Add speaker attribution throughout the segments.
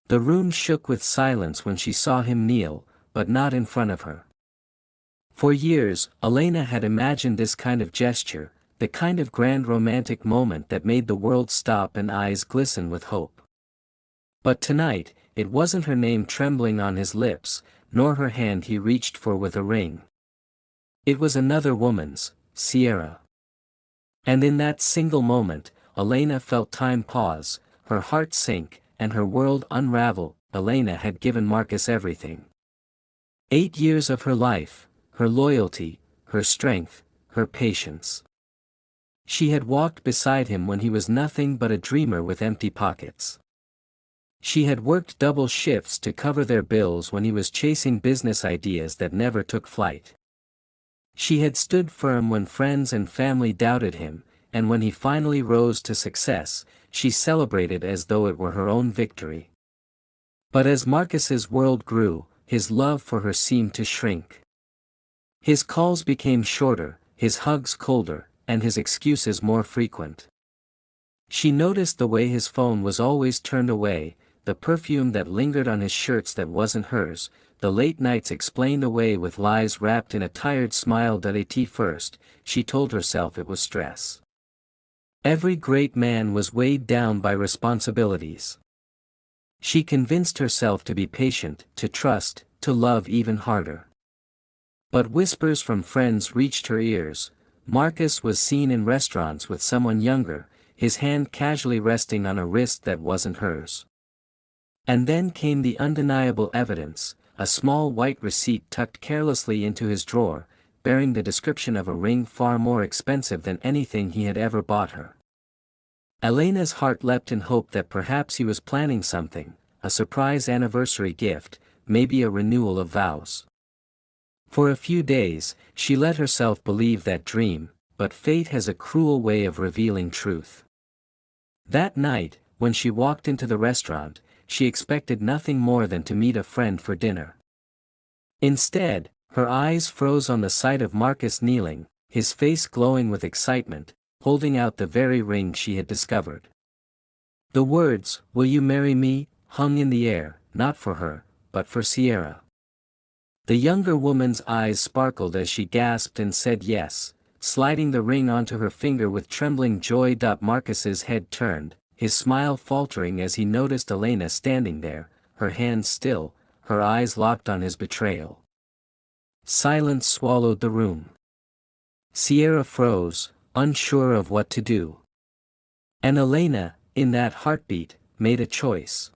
Speaker 1: The room shook with silence when she saw him kneel, but not in front of her. For years, Elena had imagined this kind of gesture, the kind of grand romantic moment that made the world stop and eyes glisten with hope. But tonight, it wasn't her name trembling on his lips, nor her hand he reached for with a ring. It was another woman's, Sierra. And in that single moment, Elena felt time pause, her heart sink, and her world unravel. Elena had given Marcus everything. 8 years of her life, her loyalty, her strength, her patience. She had walked beside him when he was nothing but a dreamer with empty pockets. She had worked double shifts to cover their bills when he was chasing business ideas that never took flight. She had stood firm when friends and family doubted him, and when he finally rose to success, she celebrated as though it were her own victory. But as Marcus's world grew, his love for her seemed to shrink. His calls became shorter, his hugs colder, and his excuses more frequent. She noticed the way his phone was always turned away, the perfume that lingered on his shirts that wasn't hers, the late nights explained away with lies wrapped in a tired smile. At first, she told herself it was stress. Every great man was weighed down by responsibilities. She convinced herself to be patient, to trust, to love even harder. But whispers from friends reached her ears. Marcus was seen in restaurants with someone younger, his hand casually resting on a wrist that wasn't hers. And then came the undeniable evidence, a small white receipt tucked carelessly into his drawer, bearing the description of a ring far more expensive than anything he had ever bought her. Elena's heart leapt in hope that perhaps he was planning something, a surprise anniversary gift, maybe a renewal of vows. For a few days, she let herself believe that dream, but fate has a cruel way of revealing truth. That night, when she walked into the restaurant, she expected nothing more than to meet a friend for dinner. Instead, her eyes froze on the sight of Marcus kneeling, his face glowing with excitement, holding out the very ring she had discovered. The words, "Will you marry me?" hung in the air, not for her, but for Sierra. The younger woman's eyes sparkled as she gasped and said yes, sliding the ring onto her finger with trembling joy. Marcus's head turned, his smile faltering as he noticed Elena standing there, her hands still, her eyes locked on his betrayal. Silence swallowed the room. Sierra froze, unsure of what to do. And Elena, in that heartbeat, made a choice.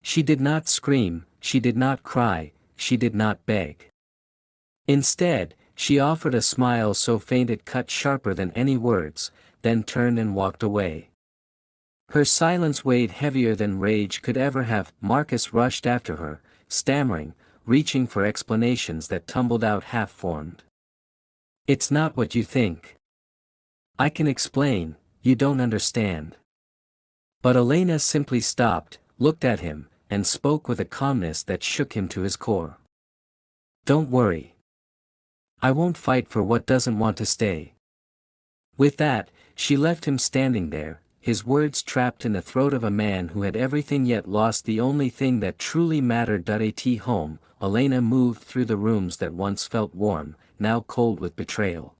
Speaker 1: She did not scream, she did not cry, she did not beg. Instead, she offered a smile so faint it cut sharper than any words, then turned and walked away. Her silence weighed heavier than rage could ever have. Marcus rushed after her, stammering, reaching for explanations that tumbled out half-formed. "It's not what you think. I can explain, you don't understand." But Elena simply stopped, looked at him, and spoke with a calmness that shook him to his core. "Don't worry. I won't fight for what doesn't want to stay." With that, she left him standing there, his words trapped in the throat of a man who had everything yet lost the only thing that truly mattered. At home, Elena moved through the rooms that once felt warm, now cold with betrayal.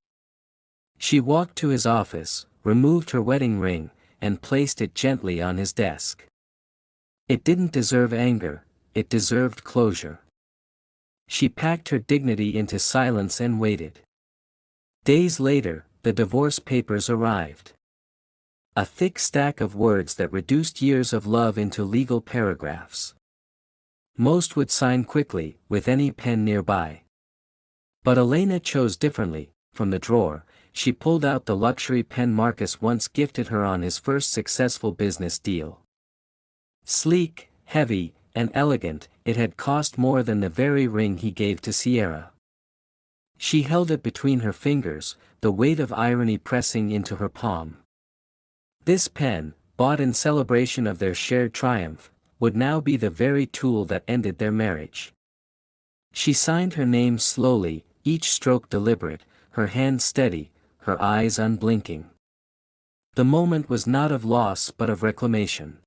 Speaker 1: She walked to his office, removed her wedding ring, and placed it gently on his desk. It didn't deserve anger, it deserved closure. She packed her dignity into silence and waited. Days later, the divorce papers arrived. A thick stack of words that reduced years of love into legal paragraphs. Most would sign quickly, with any pen nearby. But Elena chose differently. From the drawer, she pulled out the luxury pen Marcus once gifted her on his first successful business deal. Sleek, heavy, and elegant, it had cost more than the very ring he gave to Sierra. She held it between her fingers, the weight of irony pressing into her palm. This pen, bought in celebration of their shared triumph, would now be the very tool that ended their marriage. She signed her name slowly, each stroke deliberate, her hand steady, her eyes unblinking. The moment was not of loss but of reclamation.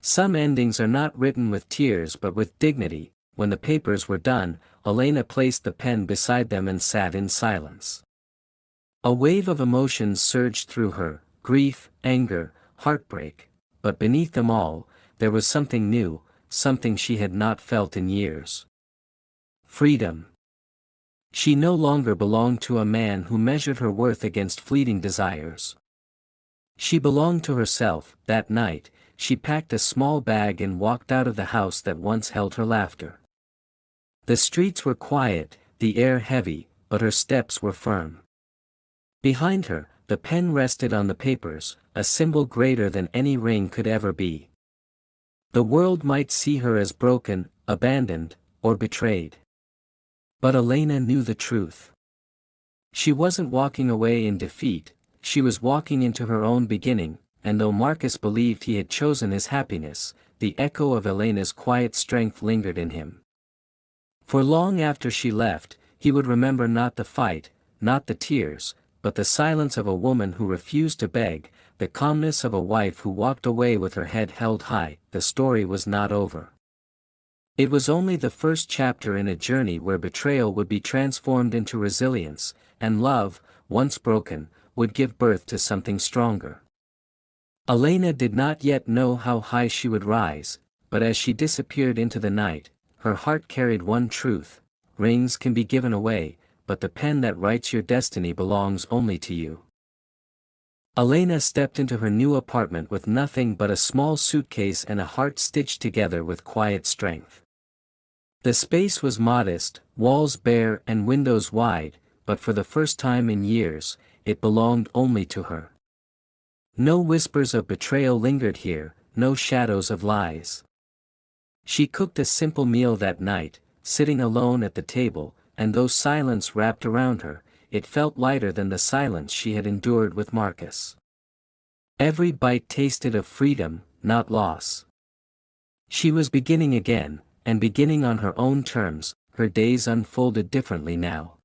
Speaker 1: Some endings are not written with tears but with dignity. When the papers were done, Elena placed the pen beside them and sat in silence. A wave of emotions surged through her, grief, anger, heartbreak, but beneath them all, there was something new, something she had not felt in years. Freedom. She no longer belonged to a man who measured her worth against fleeting desires. She belonged to herself. That night, she packed a small bag and walked out of the house that once held her laughter. The streets were quiet, the air heavy, but her steps were firm. Behind her, the pen rested on the papers, a symbol greater than any ring could ever be. The world might see her as broken, abandoned, or betrayed. But Elena knew the truth. She wasn't walking away in defeat, she was walking into her own beginning, and though Marcus believed he had chosen his happiness, the echo of Elena's quiet strength lingered in him. For long after she left, he would remember not the fight, not the tears, but the silence of a woman who refused to beg, the calmness of a wife who walked away with her head held high. The story was not over. It was only the first chapter in a journey where betrayal would be transformed into resilience, and love, once broken, would give birth to something stronger. Elena did not yet know how high she would rise, but as she disappeared into the night, her heart carried one truth: rings can be given away, but the pen that writes your destiny belongs only to you. Elena stepped into her new apartment with nothing but a small suitcase and a heart stitched together with quiet strength. The space was modest, walls bare and windows wide, but for the first time in years, it belonged only to her. No whispers of betrayal lingered here, no shadows of lies. She cooked a simple meal that night, sitting alone at the table, and though silence wrapped around her, it felt lighter than the silence she had endured with Marcus. Every bite tasted of freedom, not loss. She was beginning again, and beginning on her own terms. Her days unfolded differently now.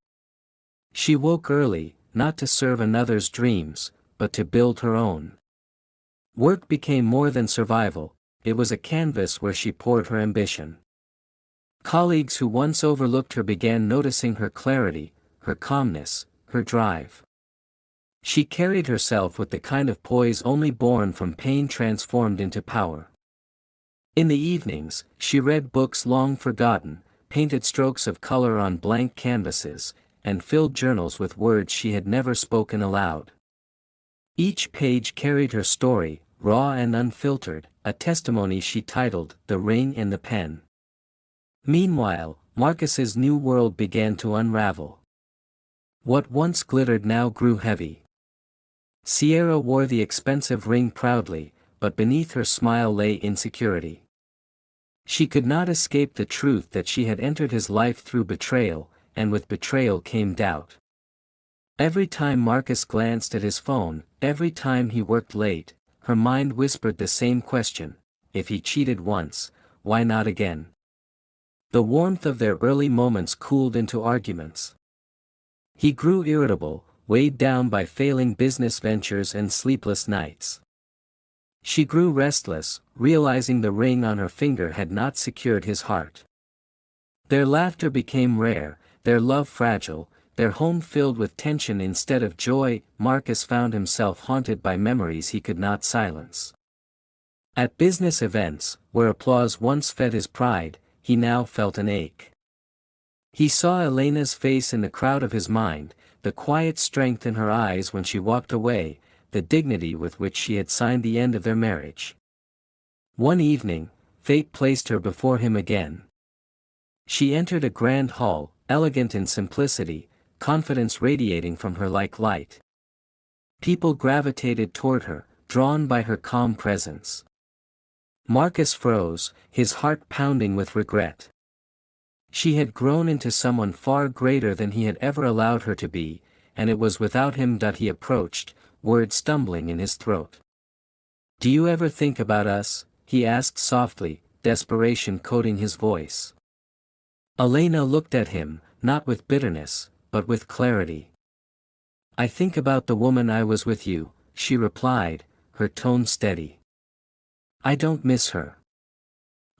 Speaker 1: She woke early, not to serve another's dreams, but to build her own. Work became more than survival, it was a canvas where she poured her ambition. Colleagues who once overlooked her began noticing her clarity, her calmness, her drive. She carried herself with the kind of poise only born from pain transformed into power. In the evenings, she read books long forgotten, painted strokes of color on blank canvases, and filled journals with words she had never spoken aloud. Each page carried her story, raw and unfiltered, a testimony she titled "The Ring and the Pen." Meanwhile, Marcus's new world began to unravel. What once glittered now grew heavy. Sierra wore the expensive ring proudly, but beneath her smile lay insecurity. She could not escape the truth that she had entered his life through betrayal, and with betrayal came doubt. Every time Marcus glanced at his phone, every time he worked late, her mind whispered the same question: if he cheated once, why not again? The warmth of their early moments cooled into arguments. He grew irritable, weighed down by failing business ventures and sleepless nights. She grew restless, realizing the ring on her finger had not secured his heart. Their laughter became rare, their love fragile, their home filled with tension instead of joy. Marcus found himself haunted by memories he could not silence. At business events, where applause once fed his pride, he now felt an ache. He saw Elena's face in the crowd of his mind, the quiet strength in her eyes when she walked away, the dignity with which she had signed the end of their marriage. One evening, fate placed her before him again. She entered a grand hall, elegant in simplicity, confidence radiating from her like light. People gravitated toward her, drawn by her calm presence. Marcus froze, his heart pounding with regret. She had grown into someone far greater than he had ever allowed her to be, and it was without him that he approached, words stumbling in his throat. "Do you ever think about us?" he asked softly, desperation coating his voice. Elena looked at him, not with bitterness, but with clarity. "I think about the woman I was with you," she replied, her tone steady. I don't miss her.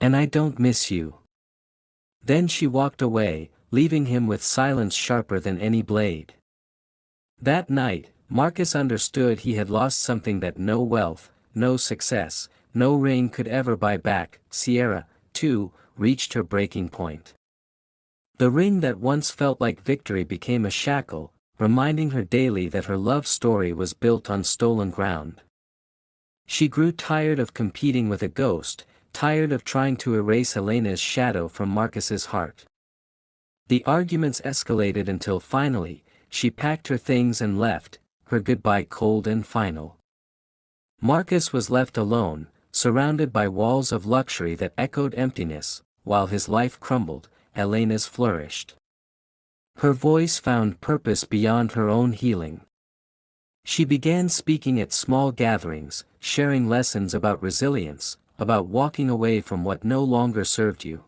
Speaker 1: And I don't miss you. Then she walked away, leaving him with silence sharper than any blade. That night, Marcus understood he had lost something that no wealth, no success, no ring could ever buy back. Sierra, too, reached her breaking point. The ring that once felt like victory became a shackle, reminding her daily that her love story was built on stolen ground. She grew tired of competing with a ghost, tired of trying to erase Elena's shadow from Marcus's heart. The arguments escalated until finally, she packed her things and left, her goodbye cold and final. Marcus was left alone, surrounded by walls of luxury that echoed emptiness. While his life crumbled, Elena's flourished. Her voice found purpose beyond her own healing. She began speaking at small gatherings, sharing lessons about resilience, about walking away from what no longer served you.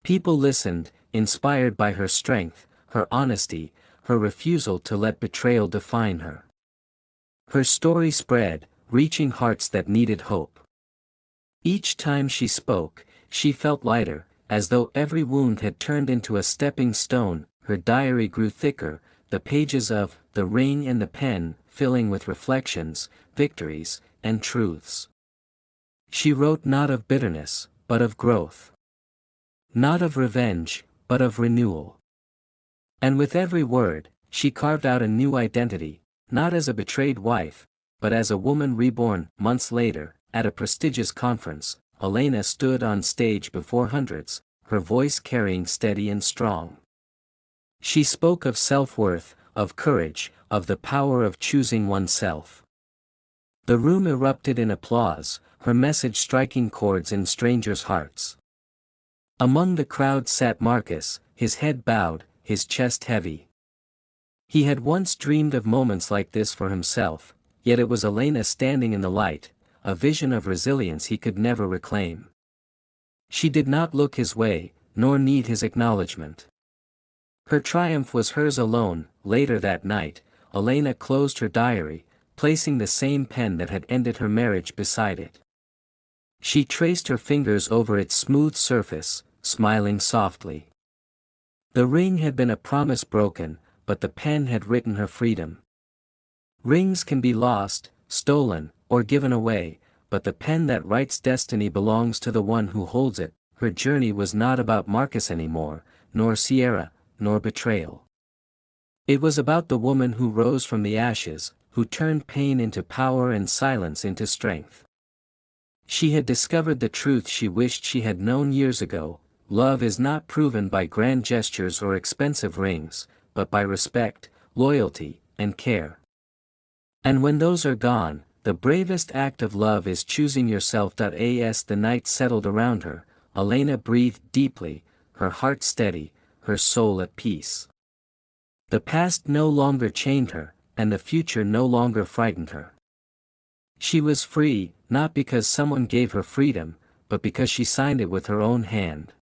Speaker 1: People listened, inspired by her strength, her honesty, her refusal to let betrayal define her. Her story spread, reaching hearts that needed hope. Each time she spoke, she felt lighter, as though every wound had turned into a stepping stone. Her diary grew thicker, the pages of The Ring and the Pen filling with reflections, victories, and truths. She wrote not of bitterness, but of growth. Not of revenge, but of renewal. And with every word, she carved out a new identity, not as a betrayed wife, but as a woman reborn. Months later, at a prestigious conference, Elena stood on stage before hundreds, her voice carrying steady and strong. She spoke of self-worth, of courage, of the power of choosing oneself. The room erupted in applause, her message striking chords in strangers' hearts. Among the crowd sat Marcus, his head bowed, his chest heavy. He had once dreamed of moments like this for himself, yet it was Elena standing in the light, a vision of resilience he could never reclaim. She did not look his way, nor need his acknowledgement. Her triumph was hers alone. Later that night, Elena closed her diary, placing the same pen that had ended her marriage beside it. She traced her fingers over its smooth surface, smiling softly. The ring had been a promise broken, but the pen had written her freedom. Rings can be lost, stolen, or given away, but the pen that writes destiny belongs to the one who holds it. Her journey was not about Marcus anymore, nor Sierra, nor betrayal. It was about the woman who rose from the ashes, who turned pain into power and silence into strength. She had discovered the truth she wished she had known years ago: love is not proven by grand gestures or expensive rings, but by respect, loyalty, and care. And when those are gone, the bravest act of love is choosing yourself. As the night settled around her, Elena breathed deeply, her heart steady, her soul at peace. The past no longer chained her, and the future no longer frightened her. She was free, not because someone gave her freedom, but because she signed it with her own hand.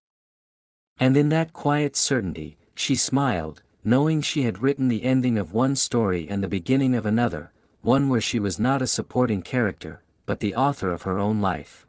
Speaker 1: And in that quiet certainty, she smiled, knowing she had written the ending of one story and the beginning of another, one where she was not a supporting character, but the author of her own life.